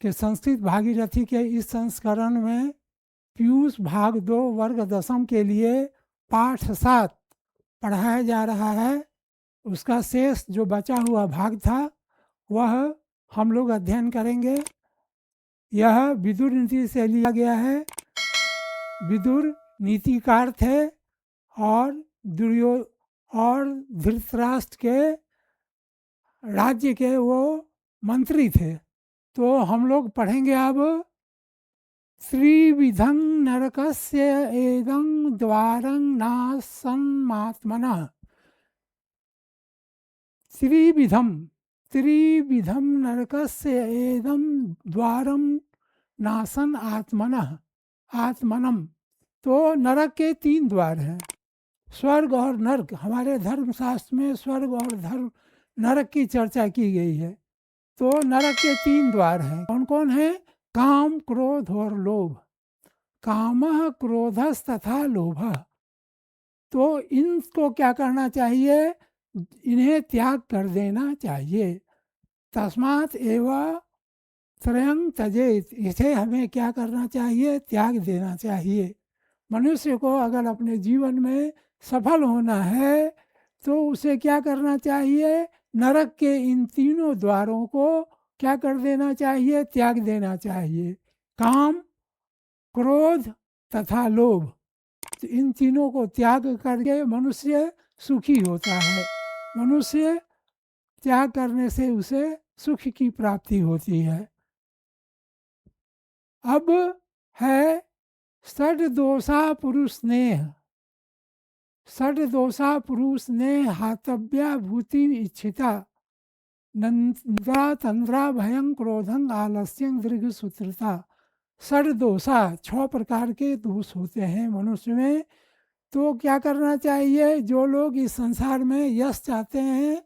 कि संस्कृत भागीरथी के इस संस्करण में पीयूष भाग 2 वर्ग दशम के लिए पाठ 7 पढ़ाया जा रहा है। उसका शेष जो बचा हुआ भाग था वह हम लोग अध्ययन करेंगे। यह विदुर नीति से लिया गया है। विदुर नीतिकार थे और धृतराष्ट्र के राज्य के वो मंत्री थे। तो हम लोग पढ़ेंगे अब त्रिविधं नरकस्य एदं द्वारं नासन्मात्मनः। त्रिविधं नरकस्य एदं द्वारं नासन आत्मनम। तो नरक के 3 द्वार हैं, स्वर्ग और नरक। हमारे धर्मशास्त्र में स्वर्ग और नरक की चर्चा की गई है। तो नरक के 3 द्वार हैं। कौन कौन है? काम, क्रोध और लोभ। कामः क्रोधस् तथा लोभः। तो इनको क्या करना चाहिए? इन्हें त्याग कर देना चाहिए। तस्मात् एवं त्रयं त्यजेत। इसे हमें क्या करना चाहिए? त्याग देना चाहिए। मनुष्य को अगर अपने जीवन में सफल होना है तो उसे क्या करना चाहिए? नरक के इन 3 द्वारों को क्या कर देना चाहिए? त्याग देना चाहिए। काम, क्रोध तथा लोभ। तो इन तीनों को त्याग करके मनुष्य सुखी होता है। मनुष्य त्याग करने से उसे सुख की प्राप्ति होती है। अब है षड्दोषा पुरुष स्नेह। षड्दोषा पुरुष स्नेह हातव्या भूति इच्छिता नंद्रा तंद्रा भयं क्रोधं आलस्यं दीर्घ सूत्रता। षड्दोषा 6 प्रकार के दोष होते हैं मनुष्य में। तो क्या करना चाहिए? जो लोग इस संसार में यश चाहते हैं,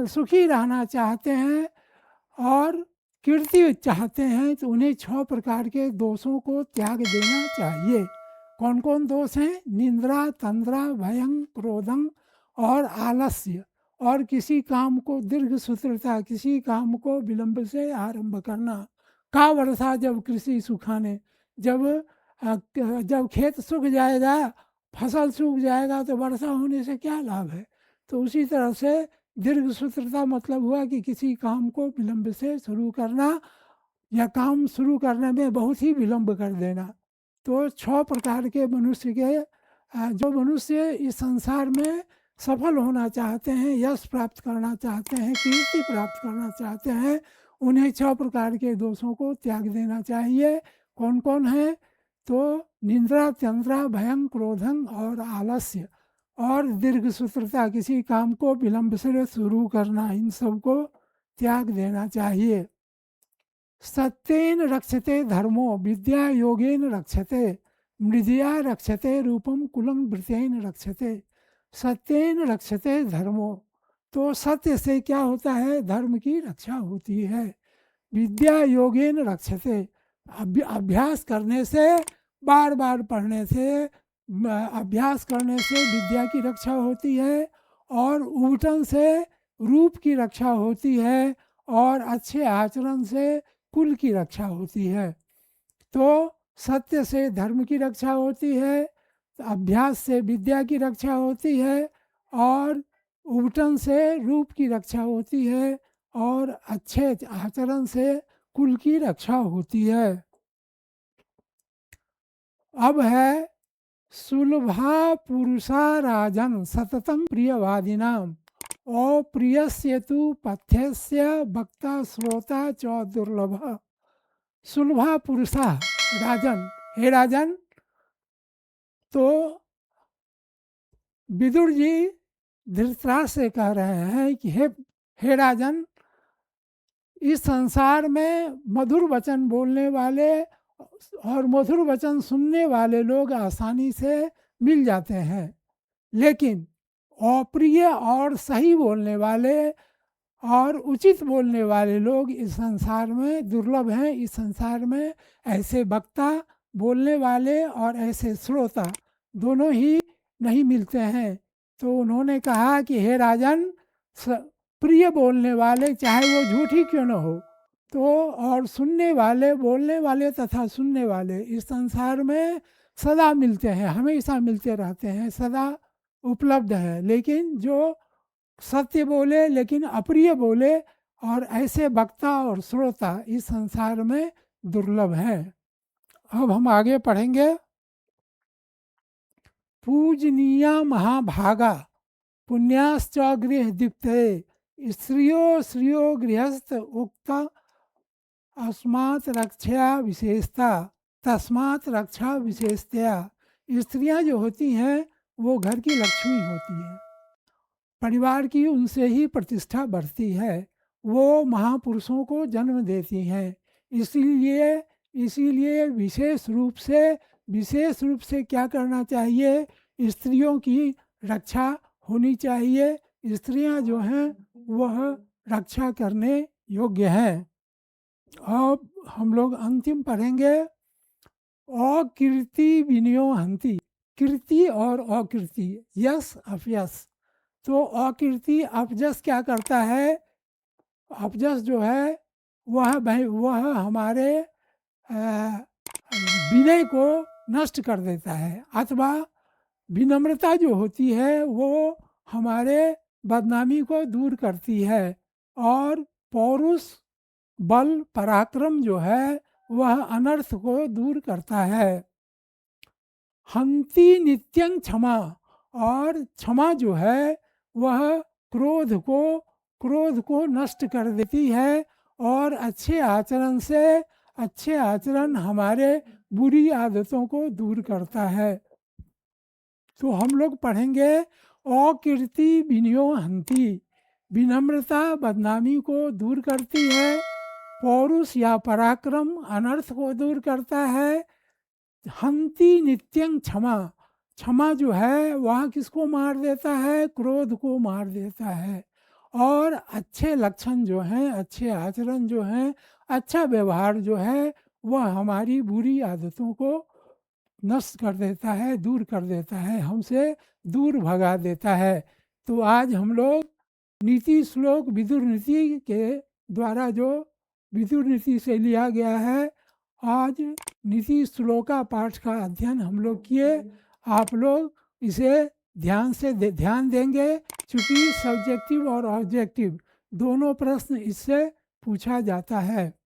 सुखी रहना चाहते हैं और कीर्ति चाहते हैं, तो उन्हें 6 प्रकार के दोषों को त्याग देना चाहिए। कौन कौन दोष हैं? निंद्रा, तंद्रा, भयं, क्रोधं और आलस्य। और किसी काम को दीर्घ सूत्रता, किसी काम को विलंब से आरंभ करना। का वर्षा जब कृषि सुखाने, जब खेत सूख जाएगा, फसल सूख जाएगा तो वर्षा होने से क्या लाभ है? तो उसी तरह से दीर्घ सूत्रता मतलब हुआ कि किसी काम को विलंब से शुरू करना या काम शुरू करने में बहुत ही विलंब कर देना। तो 6 प्रकार के मनुष्य के जो मनुष्य इस संसार में सफल होना चाहते हैं, यश प्राप्त करना चाहते हैं, कीर्ति प्राप्त करना चाहते हैं, उन्हें 6 प्रकार के दोषों को त्याग देना चाहिए। कौन कौन है? तो निंद्रा, तंद्रा, भयं, क्रोधं और आलस्य और दीर्घ सूत्रता, किसी काम को विलंब से शुरू करना, इन सब को त्याग देना चाहिए। सत्येन रक्षते धर्मो विद्या योगेन रक्षते मृदया रक्षते रूपम कुलं वृतेन रक्षते। सत्येन रक्षते धर्मो। तो सत्य से क्या होता है? धर्म की रक्षा होती है। विद्या योगेन रक्षते। अभ्यास करने से, बार बार पढ़ने से, अभ्यास करने से विद्या की रक्षा होती है और उबटन से रूप की रक्षा होती है और अच्छे आचरण से कुल की रक्षा होती है। तो सत्य से धर्म की रक्षा होती है, अभ्यास से विद्या की रक्षा होती है और उबटन से रूप की रक्षा होती है और अच्छे आचरण से कुल की रक्षा होती है। अब है सुलभा पुरुषा राजन सततं प्रियवादिनाम अप्रियस्य तु पथ्यस्य वक्ता श्रोता च दुर्लभ। सुलभा पुरुषा राजन। हे राजन, तो विदुर जी धृतराष्ट्र से कह रहे हैं कि हे राजन, इस संसार में मधुर वचन बोलने वाले और मधुर वचन सुनने वाले लोग आसानी से मिल जाते हैं, लेकिन अप्रिय और सही बोलने वाले और उचित बोलने वाले लोग इस संसार में दुर्लभ हैं। इस संसार में ऐसे वक्ता बोलने वाले और ऐसे श्रोता दोनों ही नहीं मिलते हैं। तो उन्होंने कहा कि हे राजन, प्रिय बोलने वाले, चाहे वो झूठी क्यों न हो, तो और सुनने वाले, बोलने वाले तथा सुनने वाले इस संसार में सदा मिलते हैं, हमेशा मिलते रहते हैं, सदा उपलब्ध हैं। लेकिन जो सत्य बोले लेकिन अप्रिय बोले, और ऐसे वक्ता और श्रोता इस संसार में दुर्लभ हैं। अब हम आगे पढ़ेंगे। पूजनीया महाभागा पुण्याश्च गृह दीप्ते स्त्रियो श्रियो गृहस्थ उक्ता अस्मात् रक्षा विशेषता तस्मात् रक्षा विशेषतया। स्त्रियां जो होती हैं वो घर की लक्ष्मी होती हैं, परिवार की उनसे ही प्रतिष्ठा बढ़ती है, वो महापुरुषों को जन्म देती हैं। इसीलिए इसीलिए विशेष रूप से क्या करना चाहिए? स्त्रियों की रक्षा होनी चाहिए। स्त्रियां जो हैं वह रक्षा करने योग्य हैं। अब हम लोग अंतिम पढ़ेंगे। अकीर्ति विनयो हंति, कीर्ति और अकीर्ति, यश अपयश। तो अकीर्ति, अपजस क्या करता है? अपजस जो है वह हमारे विनय को नष्ट कर देता है, अथवा विनम्रता जो होती है वो हमारे बदनामी को दूर करती है, और पौरुष बल पराक्रम जो है वह अनर्थ को दूर करता है। हंति नित्यं क्षमा, और क्षमा जो है वह क्रोध को नष्ट कर देती है, और अच्छे आचरण हमारे बुरी आदतों को दूर करता है। तो हम लोग पढ़ेंगे अकीर्ति विनयो हंति, विनम्रता बदनामी को दूर करती है, पौरुष या पराक्रम अनर्थ को दूर करता है, हंति नित्यं क्षमा, क्षमा जो है वह किसको मार देता है? क्रोध को मार देता है। और अच्छे लक्षण जो हैं, अच्छे आचरण जो हैं, अच्छा व्यवहार जो है वह हमारी बुरी आदतों को नष्ट कर देता है, दूर कर देता है, हमसे दूर भगा देता है। तो आज हम लोग नीति श्लोक विदुर नीति के द्वारा, जो विदुर नीति से लिया गया है, आज नीति श्लोका पाठ का अध्ययन हम लोग किए। आप लोग इसे ध्यान देंगे, चूँकि सब्जेक्टिव और ऑब्जेक्टिव दोनों प्रश्न इससे पूछा जाता है।